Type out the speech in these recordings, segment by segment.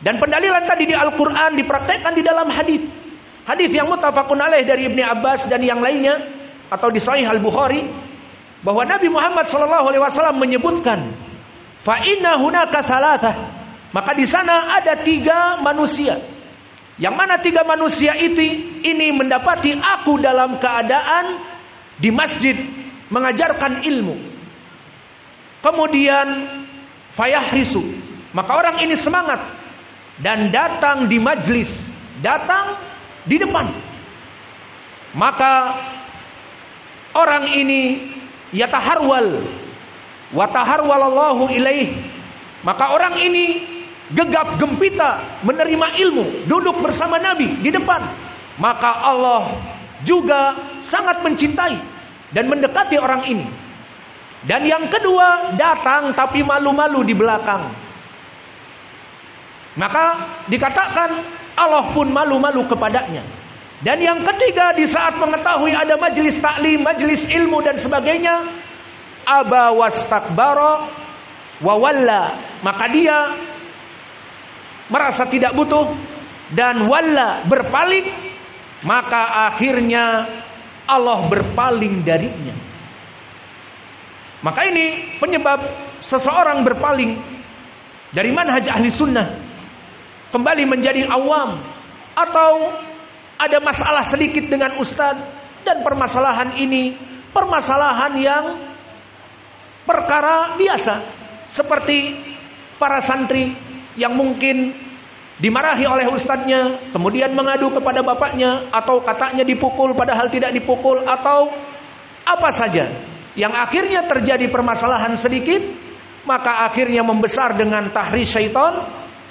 Dan pendalilan tadi di Al-Quran dipraktekkan di dalam hadis. Hadis yang muttafaqun alaih dari Ibnu Abbas dan yang lainnya, atau di Sahih Al-Bukhari, bahwa Nabi Muhammad SAW menyebutkan, fa inna hunaka thalathah, maka di sana ada 3 manusia. Yang mana 3 manusia ini mendapati aku dalam keadaan di masjid mengajarkan ilmu. Kemudian fayahrisu, maka orang ini semangat dan datang di majlis, datang di depan. Maka orang ini yataharwal wa taharwalallahu ilaih, maka orang ini gegap gempita menerima ilmu, duduk bersama Nabi di depan. Maka Allah juga sangat mencintai dan mendekati orang ini. Dan yang kedua, datang tapi malu-malu di belakang. Maka dikatakan Allah pun malu-malu kepadanya. Dan yang ketiga, di saat mengetahui ada majelis taklim, majelis ilmu dan sebagainya, aba wastakbara wa walla, maka dia merasa tidak butuh dan walla, berpaling, maka akhirnya Allah berpaling darinya. Maka ini penyebab seseorang berpaling dari manhaj ahli sunnah, kembali menjadi awam, atau ada masalah sedikit dengan ustadz, dan permasalahan ini permasalahan yang perkara biasa, seperti para santri yang mungkin dimarahi oleh ustadznya, kemudian mengadu kepada bapaknya, atau katanya dipukul padahal tidak dipukul, atau apa saja yang akhirnya terjadi permasalahan sedikit, maka akhirnya membesar dengan tahris syaitan,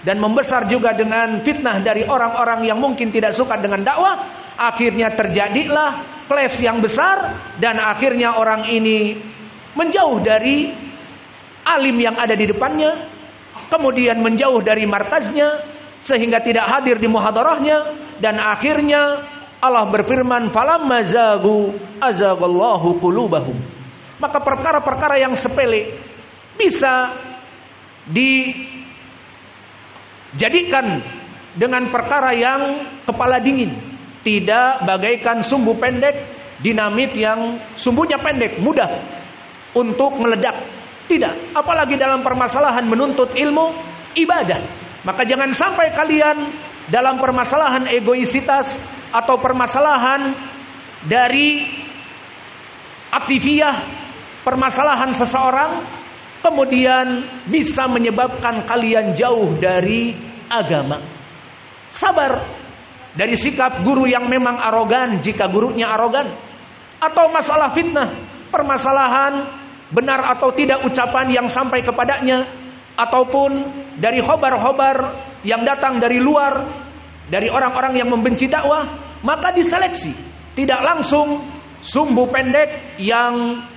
dan membesar juga dengan fitnah dari orang-orang yang mungkin tidak suka dengan dakwah. Akhirnya terjadilah clash yang besar, dan akhirnya orang ini menjauh dari alim yang ada di depannya, kemudian menjauh dari markaznya, sehingga tidak hadir di muhadarahnya. Dan akhirnya Allah berfirman, falamma zagu azagallahu qulubahum. Maka perkara-perkara yang sepele bisa dijadikan dengan perkara yang kepala dingin, tidak bagaikan sumbu pendek, dinamit yang sumbunya pendek, mudah untuk meledak. Tidak, apalagi dalam permasalahan menuntut ilmu ibadah. Maka jangan sampai kalian dalam permasalahan egoisitas atau permasalahan dari aktiviah, permasalahan seseorang, kemudian bisa menyebabkan kalian jauh dari agama. Sabar dari sikap guru yang memang arogan, jika gurunya arogan, atau masalah fitnah, permasalahan benar atau tidak ucapan yang sampai kepadanya, ataupun dari khobar-khobar yang datang dari luar, dari orang-orang yang membenci dakwah, maka diseleksi, tidak langsung sumbu pendek yang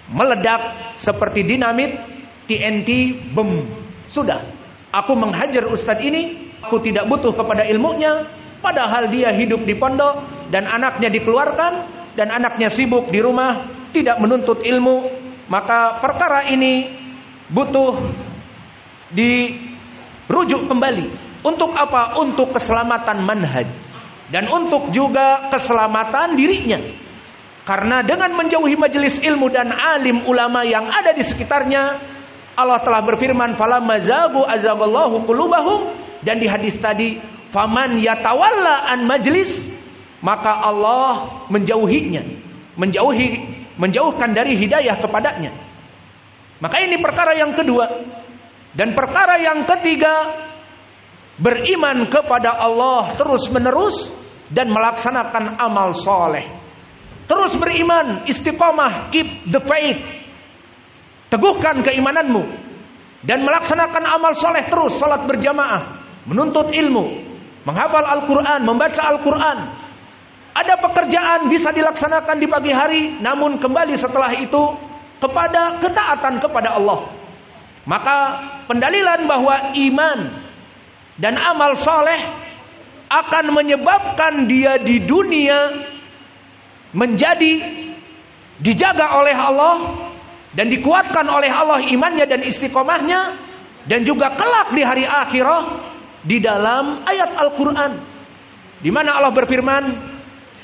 meledak seperti dinamit, TNT, bom. Sudah, aku menghajar ustadz ini, aku tidak butuh kepada ilmunya, padahal dia hidup di pondok dan anaknya dikeluarkan dan anaknya sibuk di rumah tidak menuntut ilmu. Maka perkara ini butuh dirujuk kembali. Untuk apa? Untuk keselamatan manhaj dan untuk juga keselamatan dirinya. Karena dengan menjauhi majelis ilmu dan alim ulama yang ada di sekitarnya, Allah telah berfirman, falamma zagu azagallahu qulubahum, dan di hadis tadi, faman yatawalla an majlis, maka Allah menjauhinya, menjauhkan dari hidayah kepadanya. Maka ini perkara yang kedua. Dan perkara yang ketiga, beriman kepada Allah terus menerus dan melaksanakan amal soleh. Terus beriman, istiqomah, keep the faith, teguhkan keimananmu, dan melaksanakan amal soleh terus, salat berjamaah, menuntut ilmu, menghafal Al-Quran, membaca Al-Quran. Ada pekerjaan bisa dilaksanakan di pagi hari, namun kembali setelah itu kepada ketaatan kepada Allah. Maka pendalilan bahwa iman dan amal soleh akan menyebabkan dia di dunia menjadi dijaga oleh Allah dan dikuatkan oleh Allah imannya dan istiqomahnya, dan juga kelak di hari akhirah di dalam ayat Al-Quran, di mana Allah berfirman,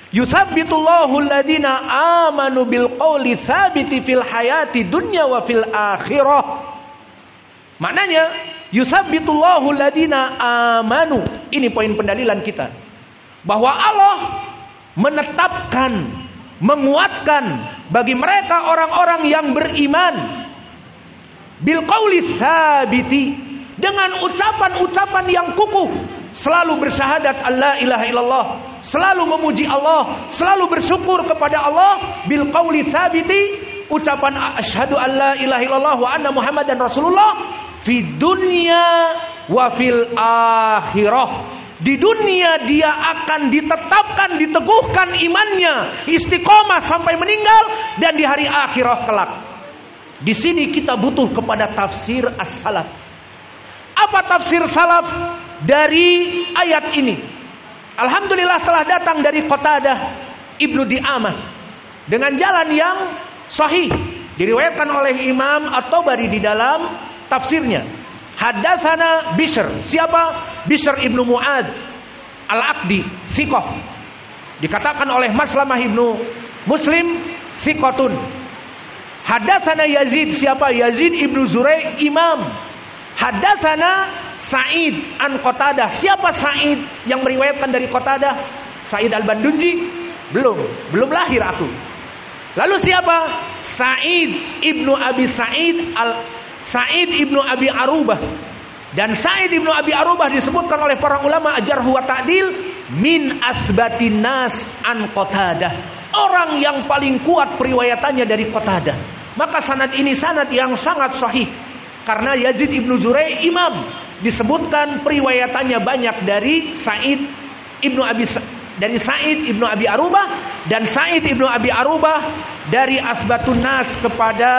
"Yusabbitullahu alladhina amanu bil qawli tsabiti fil hayati dunya wa fil akhirah." Maknanya, yusabbitullahu alladhina amanu. Ini poin pendalilan kita, bahwa Allah menetapkan, menguatkan bagi mereka orang-orang yang beriman bil qawli tsabiti, dengan ucapan-ucapan yang kukuh, selalu bersyahadat Allah ilaha illallah, selalu memuji Allah, selalu bersyukur kepada Allah, bil qauli tsabiti, ucapan asyhadu alla ilaha illallah wa anna muhammadan rasulullah, fi dunya wa fil akhirah. Di dunia dia akan ditetapkan, diteguhkan imannya, istiqomah sampai meninggal, dan di hari akhirah kelak. Di sini kita butuh kepada tafsir as-salaf. Apa tafsir salaf dari ayat ini? Alhamdulillah telah datang dari Qatadah Ibnu Di'amah dengan jalan yang sahih, diriwayatkan oleh Imam At-Tabari di dalam tafsirnya. Haddatsana Bishr. Siapa? Bishr Ibnu Mu'ad Al-Aqdi, thiqah. Dikatakan oleh Maslamah Ibnu Muslim, thiqatun. Haddatsana Yazid. Siapa? Yazid Ibnu Zurai, imam. Haddatsana Sa'id an Qatadah. Siapa Sa'id yang meriwayatkan dari Qatadah? Sa'id Al-Bandunji? Belum lahir aku. Lalu siapa? Sa'id Ibnu Abi Sa'id Ibnu Abi Arubah. Dan Sa'id Ibnu Abi Arubah disebutkan oleh para ulama Jarh wa Ta'dil min asbatin nas an Qatadah, orang yang paling kuat periwayatannya dari Qatadah. Maka sanad ini sanad yang sangat sahih, karena Yazid Ibnu Zurai imam, disebutkan periwayatannya banyak dari Sa'id Ibnu Abi Arubah, dan Sa'id Ibnu Abi Arubah dari asbatun nas kepada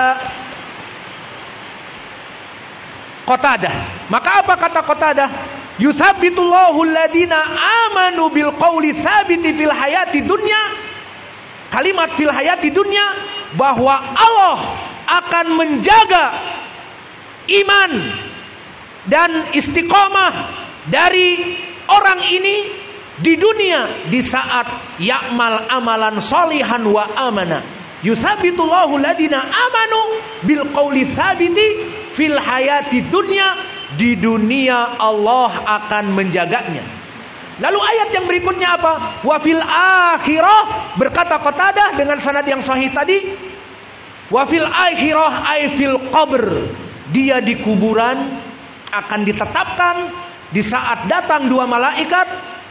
Qatadah. Maka apa kata Qatadah? Yusabbitullahu alladhina amanu bil qawli tsabiti fil hayati dunya. Kalimat fil hayati dunya, bahwa Allah akan menjaga iman dan istiqomah dari orang ini di dunia, di saat ya'mal amalan solihan wa amana. Yusabbitullahu alladhina amanu bil qawli tsabiti fil hayati dunya. Di dunia Allah akan menjaganya. Lalu ayat yang berikutnya apa? Wa fil akhirah, berkata Qatadah dengan sanad yang sahih tadi, wa fil akhirah ay fil qabr, dia di kuburan akan ditetapkan di saat datang dua malaikat,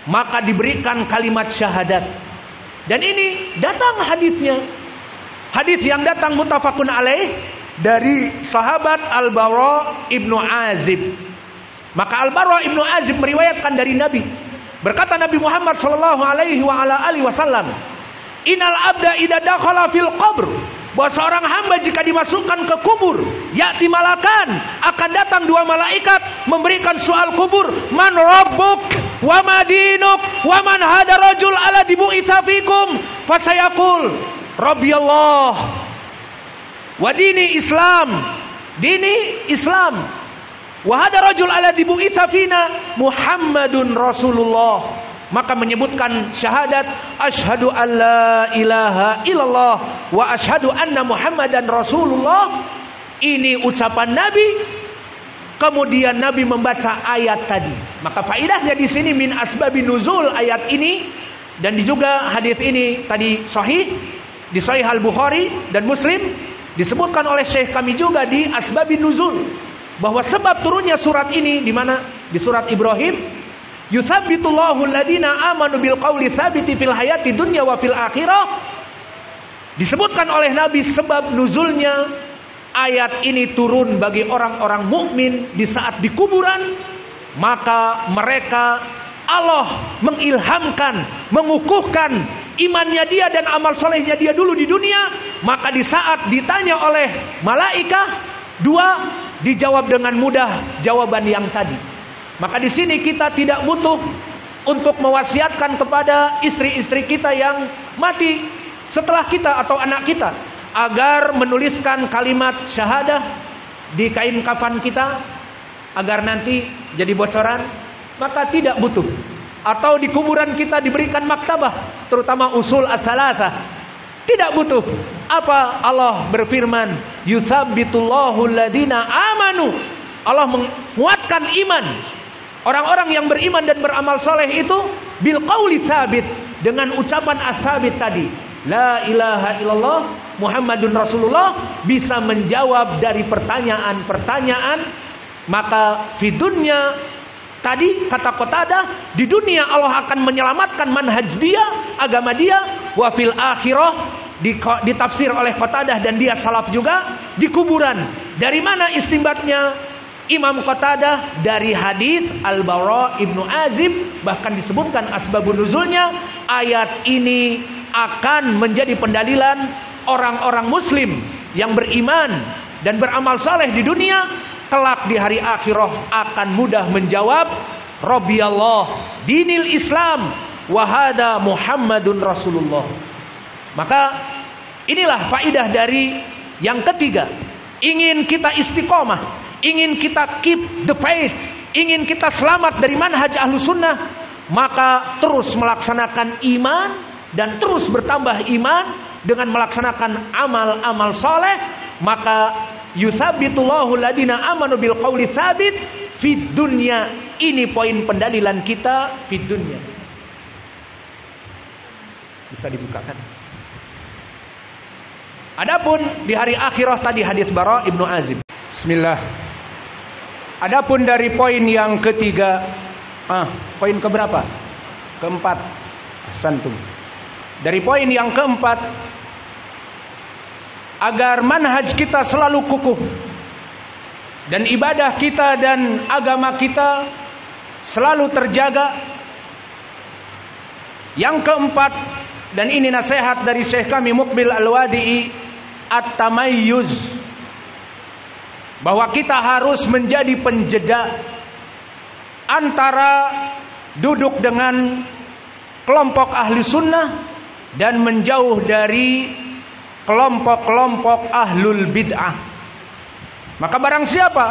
maka diberikan kalimat syahadat. Dan ini datang hadisnya, hadis yang datang muttafaqun alaih dari sahabat Al-Bara Ibnu Azib. Maka Al-Bara Ibnu Azib meriwayatkan dari Nabi, berkata Nabi Muhammad sallallahu alaihi wa ala alihi wasallam, "Innal abda idza dakhala fil qabr," bahwa seorang hamba jika dimasukkan ke kubur, ya'ti malakan, akan datang dua malaikat memberikan soal kubur, "Man rabbuk wa ma dinuk wa man hada rajul alladhi bu'itsa fikum?" Fasayaqul, "Rabbi Allah wa dini Islam." Dini Islam. "Wa hada rajul alladhi bu'itsa fina Muhammadun Rasulullah." Maka menyebutkan syahadat, asyhadu alla ilaha illallah wa asyhadu anna Muhammadan Rasulullah. Ini ucapan Nabi. Kemudian Nabi membaca ayat tadi. Maka faedahnya di sini min asbabin nuzul ayat ini, dan juga hadis ini tadi sahih di Sahih Al-Bukhari dan Muslim, disebutkan oleh Syekh kami juga di asbabin nuzul, bahwa sebab turunnya surat ini di mana? Di surat Ibrahim. Yusabbitullahu alladhina amanu bil qawli tsabiti fil hayati dunya wa fil akhirah. Disebutkan oleh Nabi sebab nuzulnya ayat ini turun bagi orang-orang mukmin di saat di kuburan, maka mereka Allah mengilhamkan, mengukuhkan imannya dia dan amal solehnya dia dulu di dunia. Maka di saat ditanya oleh malaikat dua, dijawab dengan mudah jawaban yang tadi. Maka di sini kita tidak butuh untuk mewasiatkan kepada istri-istri kita yang mati setelah kita atau anak kita agar menuliskan kalimat syahadah di kain kafan kita, agar nanti jadi bocoran. maka tidak butuh. Atau di kuburan kita diberikan maktabah, terutama usul ats-tsalatsah. Tidak butuh. Apa Allah berfirman, "Yutsabbitullahu alladziina amanu." Allah menguatkan iman. Orang-orang yang beriman dan beramal soleh itu bil qauli tsabit, dengan ucapan as-sabit tadi. La ilaha illallah Muhammadun Rasulullah, bisa menjawab dari pertanyaan-pertanyaan. Maka di dunia tadi kata Qatadah, di dunia Allah akan menyelamatkan manhaj dia, agama dia. Wa fil akhirah, ditafsir oleh Qatadah dan dia salaf juga, di kuburan. Dari mana istinbatnya Imam Qatadah? Dari hadis Al-Bara ibnu Azib, bahkan disebutkan asbabun nuzulnya. Ayat ini akan menjadi pendalilan orang-orang muslim yang beriman dan beramal saleh di dunia, kelak di hari akhirah akan mudah menjawab, Rabbiyallah dinil Islam wa hada Muhammadun Rasulullah. Maka inilah faidah dari yang ketiga. Ingin kita istiqomah, ingin kita keep the faith, ingin kita selamat dari manhaj Ahlus Sunnah, maka terus melaksanakan iman dan terus bertambah iman dengan melaksanakan amal-amal soleh. Maka yusabbitullahu alladziina amanu bil qauli tsabit fid dunya. Ini poin pendalilan kita fid dunya. Bisa dibukakan. Adapun di hari akhirah tadi hadis Bara ibnu Azib. Bismillah. Adapun dari poin yang ketiga, poin keberapa? Keempat. Santum. Dari poin yang keempat, agar manhaj kita selalu kukuh dan ibadah kita dan agama kita selalu terjaga. Yang keempat, dan ini nasihat dari Syekh kami Muqbil Al-Wadi'i, at-tamayyuz, bahwa kita harus menjadi penjeda antara duduk dengan kelompok ahli sunnah dan menjauh dari kelompok-kelompok ahlul bid'ah. Maka barang siapa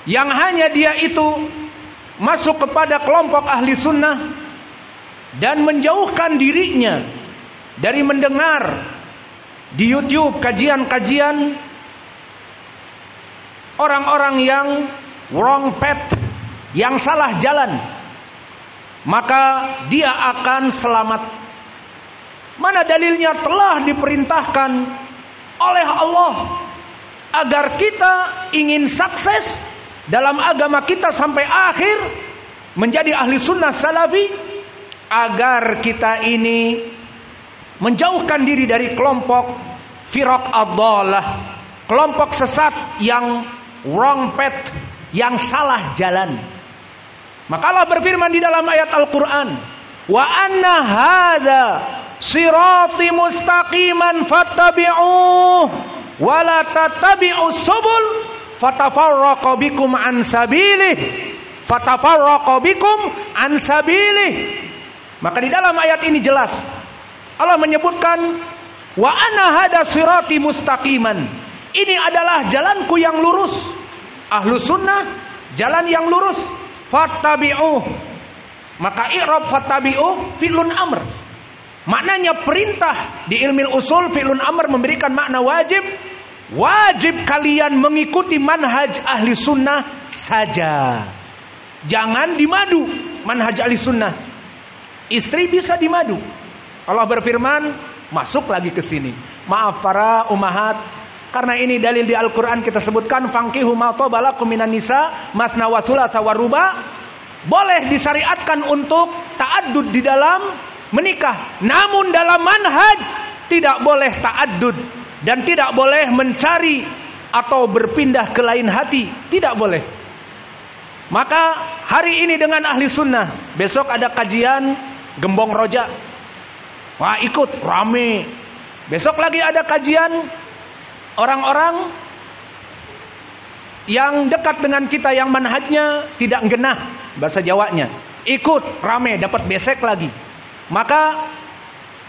yang hanya dia itu masuk kepada kelompok ahli sunnah dan menjauhkan dirinya dari mendengar di YouTube kajian-kajian orang-orang yang wrong path, yang salah jalan, maka dia akan selamat. Mana dalilnya? Telah diperintahkan oleh Allah agar kita ingin sukses dalam agama kita sampai akhir, menjadi ahli sunnah salafi, agar kita ini menjauhkan diri dari kelompok firaq ad-dhalah, kelompok sesat yang wrong path, yang salah jalan. Maka Allah berfirman di dalam ayat Al-Quran, wa anna hadza sirati mustaqiman fattabi'uh wa la tattabi'us subul fatafarraqu bikum an sabilih, fatafarraqu bikum an sabilih. Maka di dalam ayat ini jelas Allah menyebutkan wa anna hadza sirati mustaqiman. Ini adalah jalanku yang lurus. Ahlu sunnah jalan yang lurus. Fattabi'uh. Maka i'rab fattabi'uh fi'lun amr. Maknanya perintah. Di ilmu usul fi'lun amr memberikan makna wajib. Wajib kalian mengikuti manhaj ahli sunnah saja. Jangan dimadu manhaj ahli sunnah. Istri bisa dimadu. Allah berfirman, masuk lagi ke sini. Maaf para ummahat, karena ini dalil di Al-Quran kita sebutkan, fankihu ma taba lakum minan nisa masna wa thulatha wa ruba. Boleh disyariatkan untuk ta'addud di dalam menikah. Namun dalam manhaj tidak boleh ta'addud dan tidak boleh mencari atau berpindah ke lain hati. Tidak boleh. Maka hari ini dengan ahli sunnah, besok ada kajian gembong rojak. Wah, ikut rame. Besok lagi ada kajian orang-orang yang dekat dengan kita, yang manhajnya tidak genah, bahasa Jawanya. Ikut rame, dapat besek lagi. Maka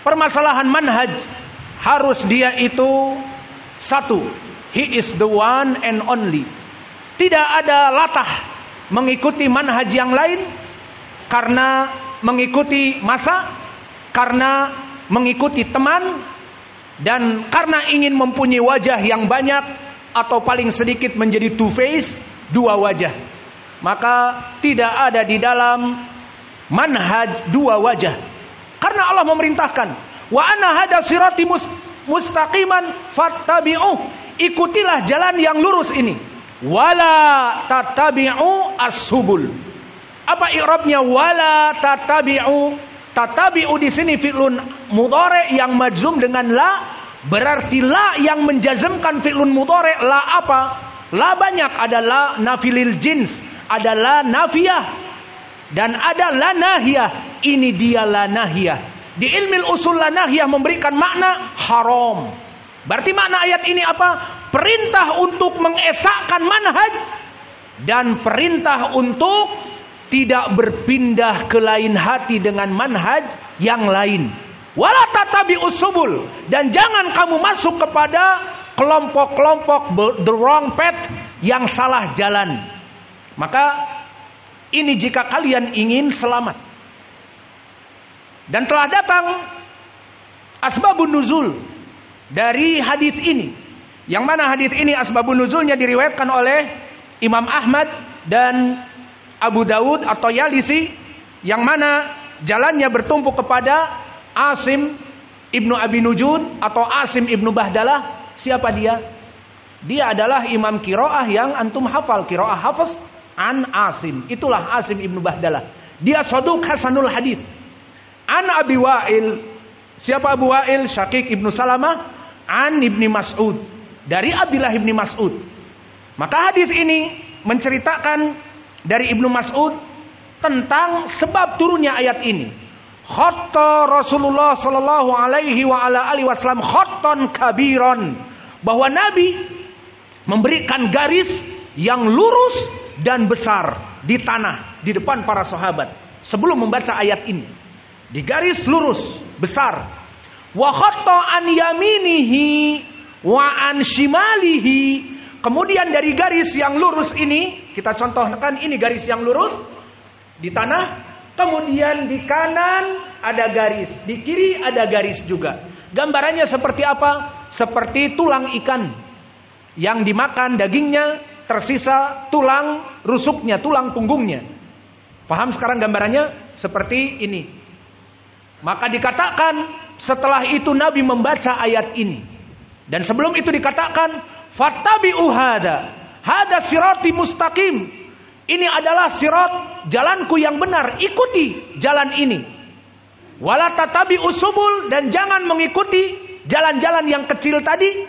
permasalahan manhaj harus dia itu satu, he is the one and only. Tidak ada latah mengikuti manhaj yang lain karena mengikuti masa, karena mengikuti teman, dan karena ingin mempunyai wajah yang banyak atau paling sedikit menjadi two face, dua wajah. Maka tidak ada di dalam manhaj dua wajah. Karena Allah memerintahkan, wa anna hada sirati mustaqiman fattabi'uh. Ikutilah jalan yang lurus ini. Wala tattabi'u as-subul. Apa i'rabnya wala tattabi'u? Tattabi'u di sini fi'lun mudhari' yang majzum dengan la, berarti la yang menjazmkan fi'lun mudhari'. La apa? La banyak, ada la nafilil jins, ada la nafiyah, dan ada la nahiyah. Ini dia la nahiyah. Di ilmu usul la nahiyah memberikan makna haram. Berarti makna ayat ini apa? Perintah untuk mengesahkan manhaj dan perintah untuk tidak berpindah ke lain hati dengan manhaj yang lain. Wala tatabi'us subul, dan jangan kamu masuk kepada kelompok-kelompok the wrong path, yang salah jalan. Maka ini jika kalian ingin selamat. Dan telah datang asbabun nuzul dari hadis ini, yang mana hadis ini asbabun nuzulnya diriwayatkan oleh Imam Ahmad dan Abu Dawud atau Yalisi, yang mana jalannya bertumpu kepada Asim ibnu Abi Nujud atau Asim ibnu Bahdalah. Siapa dia? Dia adalah imam qiraah yang antum hafal, qiraah hafaz an Asim. Itulah Asim ibnu Bahdalah. Dia saduq hasanul hadis. An Abi Wa'il. Siapa Abu Wa'il? Syaqiq ibnu Salamah an Ibni Mas'ud. Dari Abdullah ibni Mas'ud. Maka hadis ini menceritakan dari Ibnu Mas'ud tentang sebab turunnya ayat ini. Khatta Rasulullah sallallahu alaihi wa ala alihi wasallam khattan kabiran, bahwa Nabi memberikan garis yang lurus dan besar di tanah di depan para sahabat sebelum membaca ayat ini. Di garis lurus besar. Wa khatta an yaminihi wa an shimalihi. Kemudian dari garis yang lurus ini, kita contohkan ini garis yang lurus di tanah. Kemudian di kanan ada garis, di kiri ada garis juga. Gambarannya seperti apa? Seperti tulang ikan yang dimakan dagingnya, tersisa tulang rusuknya, tulang punggungnya. Paham sekarang gambarannya? Seperti ini. Maka dikatakan setelah itu Nabi membaca ayat ini. Dan sebelum itu dikatakan, fattabi'u hada sirati mustaqim. Ini adalah sirat, jalanku yang benar, ikuti jalan ini. Wala tatabi'u subul, dan jangan mengikuti jalan-jalan yang kecil tadi.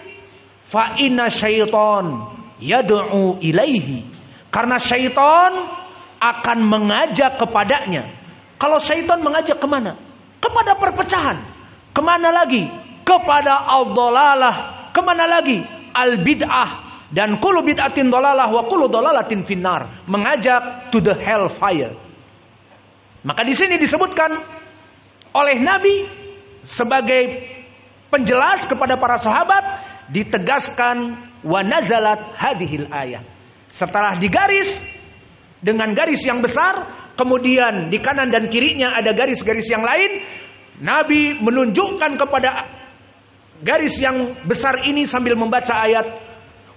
Fa inna syaitan yad'u ilaihi, karena syaitan akan mengajak kepadanya. Kalau syaitan mengajak kemana? Kepada perpecahan. Kemana lagi? Kepada al-dhalalah. Kemana lagi? Al-bid'ah. Dan kullu bid'atin dhalalah wa kullu dhalalatin finnar. Mengajak to the hellfire. Maka di sini disebutkan oleh Nabi sebagai penjelas kepada para sahabat, ditegaskan wa nazalat hadhil ayah. Setelah digaris dengan garis yang besar, kemudian di kanan dan kirinya ada garis-garis yang lain, Nabi menunjukkan kepada garis yang besar ini sambil membaca ayat,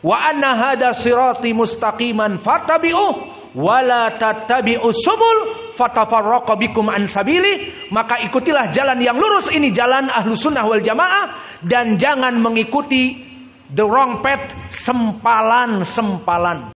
wa anna hada sirati mustaqiman fattabi'uh wa la tattabi'us subul fatafarraqa bikum an sabili. Maka ikutilah jalan yang lurus ini, jalan Ahlus Sunnah wal Jamaah, dan jangan mengikuti the wrong path, sempalan-sempalan.